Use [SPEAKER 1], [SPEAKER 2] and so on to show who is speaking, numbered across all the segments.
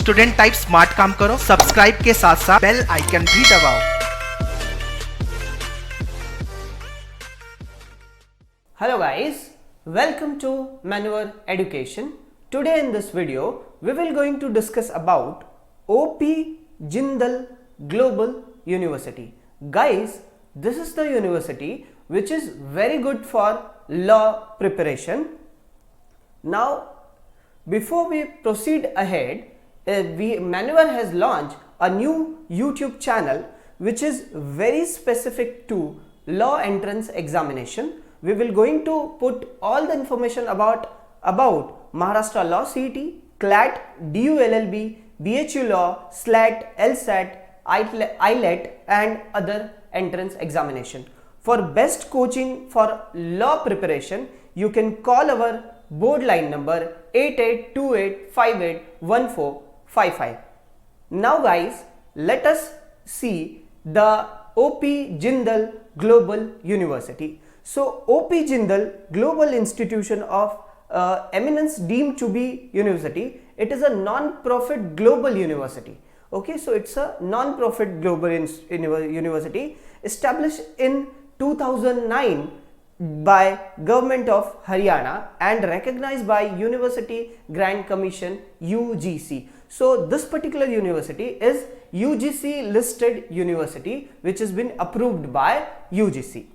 [SPEAKER 1] Student type smart काम करो, subscribe के साथ साथ बेल आइकन भी दबाओ।
[SPEAKER 2] Hello guys, welcome to Maneuver Education. Today in this video, we will going to discuss about OP Jindal Global University. Guys, this is the university which is very good for law preparation. Now, before we proceed ahead, Maneuver has launched a new YouTube channel which is very specific to law entrance examination. We will going to put all the information about Maharashtra Law CET, CLAT, DU LLB, BHU Law, SLAT, LSAT, ILET and other entrance examination. For best coaching for law preparation, you can call our board line number 8828581455. Now guys, let us see the OP Jindal Global University. So OP Jindal Global Institution of Eminence deemed to be university. It is a non-profit global university. Okay, so it's a non-profit global university established in 2009 by Government of Haryana and recognized by University Grant Commission UGC. So this particular university is UGC listed university which has been approved by UGC.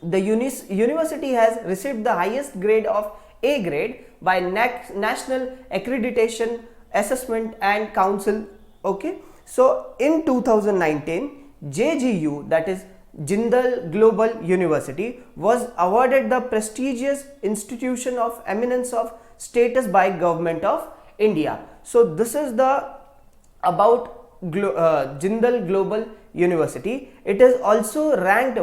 [SPEAKER 2] The university has received the highest grade of A grade by National Accreditation Assessment and Council. Okay, so in 2019 JGU, that is Jindal Global University, was awarded the prestigious Institution of Eminence of status by Government of India. So this is the about Jindal Global University. It is also ranked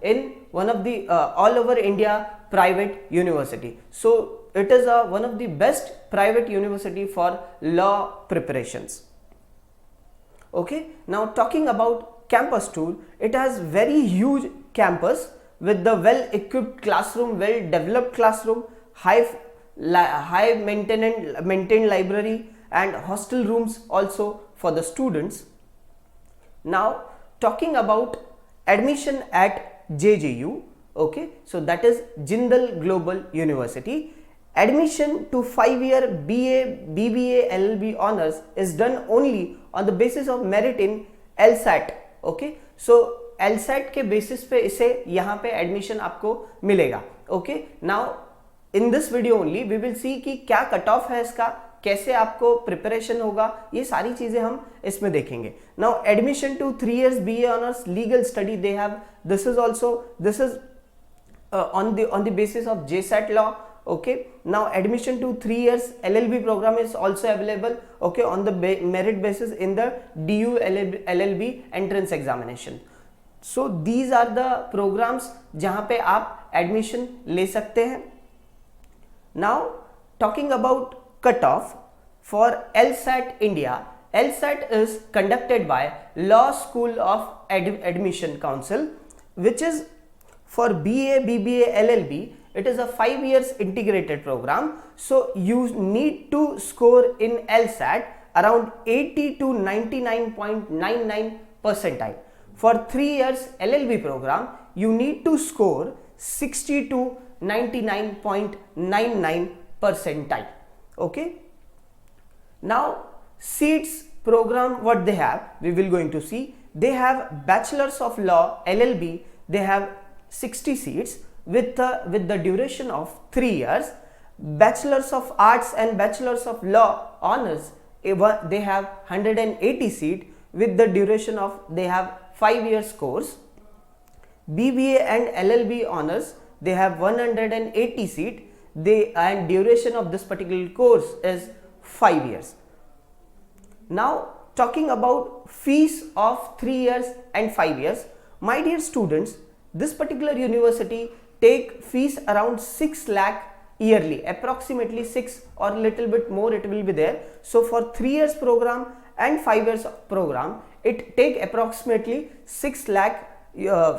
[SPEAKER 2] in one of the all over India private university. So it is one of the best private university for law preparations. Okay, now talking about campus tour, it has very huge campus with the well equipped classroom, well developed classroom, high maintained library and hostel rooms also for the students. Now talking about admission at JGU, okay, so that is Jindal Global University. Admission to 5-year BA, BBA, LLB honors is done only on the basis of merit in LSAT. Okay, so LSAT के basis पे इसे यहाँ पे admission आपको मिलेगा. Okay, now in this video only we will see कि क्या cut off है इसका, कैसे आपको प्रिपरेशन होगा, ये सारी चीजें हम इसमें देखेंगे. Now admission to 3 years BA honours legal study they have, this is on the basis of JSAT law. Okay, now admission to 3 years LLB program is also available, okay, on the merit basis in the DU LLB entrance examination. So these are the programs जहाँ पे आप admission ले सकते हैं. Now talking about cutoff for LSAT India, LSAT is conducted by Law School of Admission Council, which is for BA, BBA, LLB. It is a 5 years integrated program. So you need to score in LSAT around 80 to 99.99 percentile. For 3 years LLB program, you need to score 60 to 99.99 percentile. Okay. Now seats program, what they have, we will going to see. They have Bachelors of Law LLB, they have 60 seats with the duration of 3 years. Bachelors of Arts and Bachelors of Law honors, they have 180 seat with the duration of, they have 5 years course. BBA and LLB honors, they have 180 seat, and duration of this particular course is 5 years. Now talking about fees of 3 years and 5 years, my dear students, this particular university take fees around 6 lakh yearly, approximately 6 or little bit more it will be there. So for 3 years program and 5 years program, it take approximately 6 lakh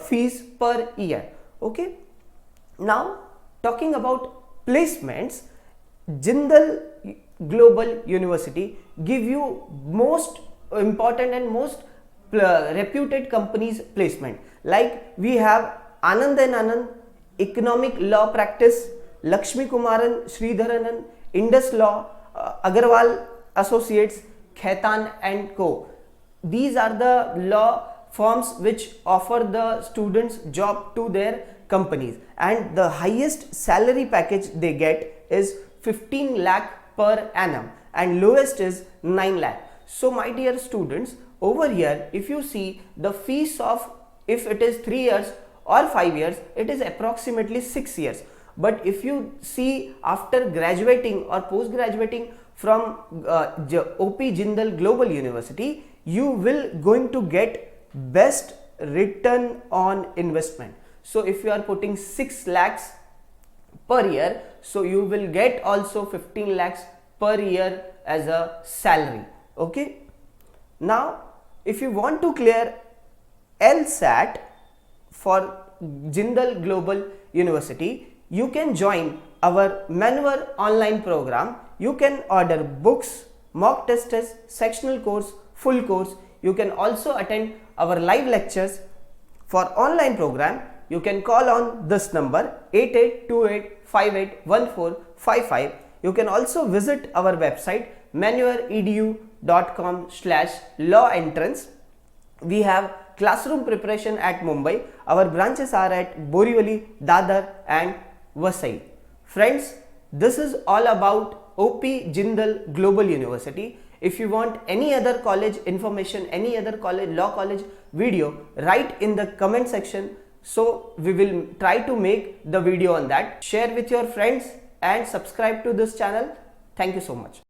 [SPEAKER 2] fees per year. Okay, now talking about placements, Jindal Global University give you most important and most reputed companies placement. Like we have Anand and Anand Economic Law Practice, Lakshmi Kumaran Sridharanan Indus Law, Agarwal Associates, Khaitan and Co. These are the law firms which offer the students job to their companies, and the highest salary package they get is 15 lakh per annum and lowest is 9 lakh. So my dear students, over here if you see the fees of, if it is 3 years or 5 years, it is approximately 6 years. But if you see after graduating or post graduating from OP Jindal Global University, you will going to get best return on investment. So if you are putting 6 lakhs per year, so you will get also 15 lakhs per year as a salary. Okay. Now if you want to clear LSAT for Jindal Global University, you can join our Maneuver online program. You can order books, mock tests, sectional course, full course. You can also attend our live lectures. For online program, you can call on this number 8828581455. You can also visit our website maneuredu.com/law entrance. We have classroom preparation at Mumbai. Our branches are at Borivali, Dadar and Vasai. Friends, this is all about OP Jindal Global University. If you want any other college information, any other college, law college video, write in the comment section. So we will try to make the video on that. Share with your friends and subscribe to this channel. Thank you so much.